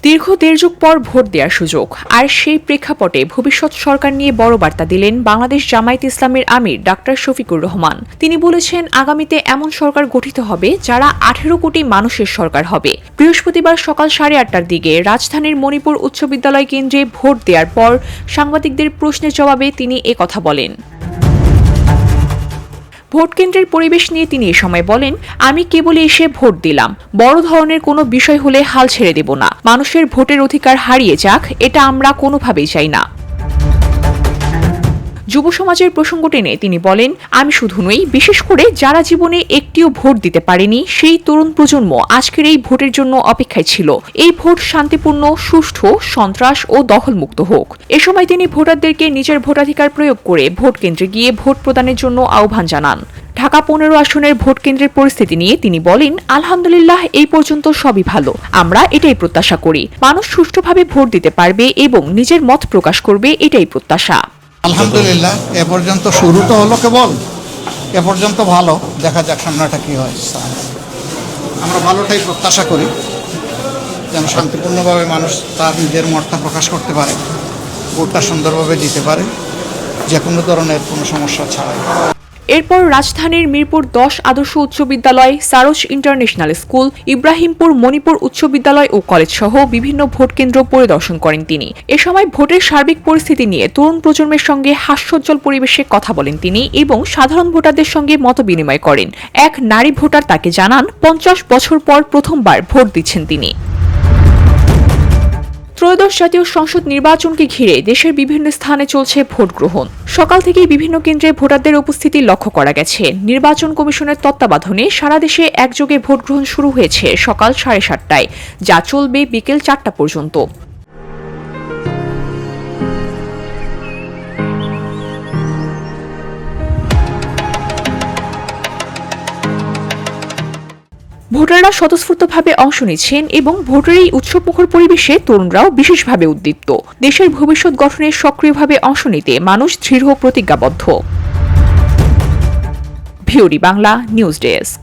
দীর্ঘ দেড় যুগ পর ভোট দেওয়ার সুযোগ, আর সেই প্রেক্ষাপটে ভবিষ্যৎ সরকার নিয়ে বড় বার্তা দিলেন বাংলাদেশ জামায়াত ইসলামীর আমির ডাক্তার শফিকুর রহমান। তিনি বলেছেন, আগামীতে এমন সরকার গঠিত হবে যারা 18 কোটি মানুষের সরকার হবে। বৃহস্পতিবার সকাল 8:30টার দিকে রাজধানীর মণিপুর উচ্চ বিদ্যালয় কেন্দ্রে ভোট দেওয়ার পর সাংবাদিকদের প্রশ্নের জবাবে তিনি একথা বলেন। ভোট কেন্দ্রের পরিবেশ নিয়ে তিনি এ সময় বলেন, আমি কেবলই এসে ভোট দিলাম। বড় ধরনের কোনো বিষয় হলে হাল ছেড়ে দেব না। মানুষের ভোটের অধিকার হারিয়ে যাক, এটা আমরা কোনোভাবেই চাই না। যুব সমাজের প্রসঙ্গ টেনে তিনি বলেন, আমি শুধু নই, বিশেষ করে যারা জীবনে একটিও ভোট দিতে পারেনি সেই তরুণ প্রজন্ম আজকের এই ভোটের জন্য অপেক্ষায় ছিল। এই ভোট শান্তিপূর্ণ, সুষ্ঠু, সন্ত্রাস ও দখলমুক্ত হোক। এ সময় তিনি ভোটারদেরকে নিজের ভোটাধিকার প্রয়োগ করে ভোট কেন্দ্রে গিয়ে ভোট প্রদানের জন্য আহ্বান জানান। ঢাকা 15 আসনের ভোট কেন্দ্রের পরিস্থিতি নিয়ে তিনি বলেন, আলহামদুলিল্লাহ, এই পর্যন্ত সবই ভালো। আমরা এটাই প্রত্যাশা করি, মানুষ সুষ্ঠুভাবে ভোট দিতে পারবে এবং নিজের মত প্রকাশ করবে, এটাই প্রত্যাশা। আলহামদুলিল্লাহ, এ পর্যন্ত শুরু তো হলো কেবল, এ পর্যন্ত ভালো। দেখা যাক সামনেটা কি হয়। আমরা ভালোটাই প্রত্যাশা করি, যেন শান্তিপূর্ণভাবে মানুষ তার নিজের মতটা প্রকাশ করতে পারে, ভোটটা সুন্দরভাবে দিতে পারে, যে কোনো ধরনের কোনো সমস্যা ছাড়াই। এরপর রাজধানীর মিরপুর 10 আদর্শ উচ্চ বিদ্যালয়, সারোজ ইন্টারন্যাশনাল স্কুল, ইব্রাহিমপুর মণিপুর উচ্চ বিদ্যালয় ও কলেজ সহ বিভিন্ন ভোট কেন্দ্র পরিদর্শন করেন তিনি। এ সময় ভোটের সার্বিক পরিস্থিতি নিয়ে তরুণ প্রজন্মের সঙ্গে হাস্যোজ্জ্বল পরিবেশে কথা বলেন তিনি এবং সাধারণ ভোটারদের সঙ্গে মত বিনিময় করেন। এক নারী ভোটার তাকে জানান, 50 বছর পর প্রথমবার ভোট দিচ্ছেন তিনি। ত্রয়োদশ জাতীয় সংসদ নির্বাচনকে ঘিরে দেশের বিভিন্ন স্থানে চলছে ভোট গ্রহণ। সকাল থেকেই বিভিন্ন কেন্দ্রে ভোটারদের উপস্থিতি লক্ষ্য করা গেছে। নির্বাচন কমিশনের তত্ত্বাবধানে সারা দেশে একযোগে ভোট গ্রহণ শুরু হয়েছে সকাল 7:30টায়, যা চলবে বিকেল 4টা পর্যন্ত। ভোটাররা স্বতঃস্ফূর্তভাবে অংশ নিচ্ছেন এবং ভোটের এই উৎসবমুখর পরিবেশে তরুণরাও বিশেষভাবে উদ্দীপ্ত। দেশের ভবিষ্যৎ গঠনে সক্রিয়ভাবে অংশ নিতে মানুষ দৃঢ় প্রতিজ্ঞাবদ্ধ। VOD Bangla news desk.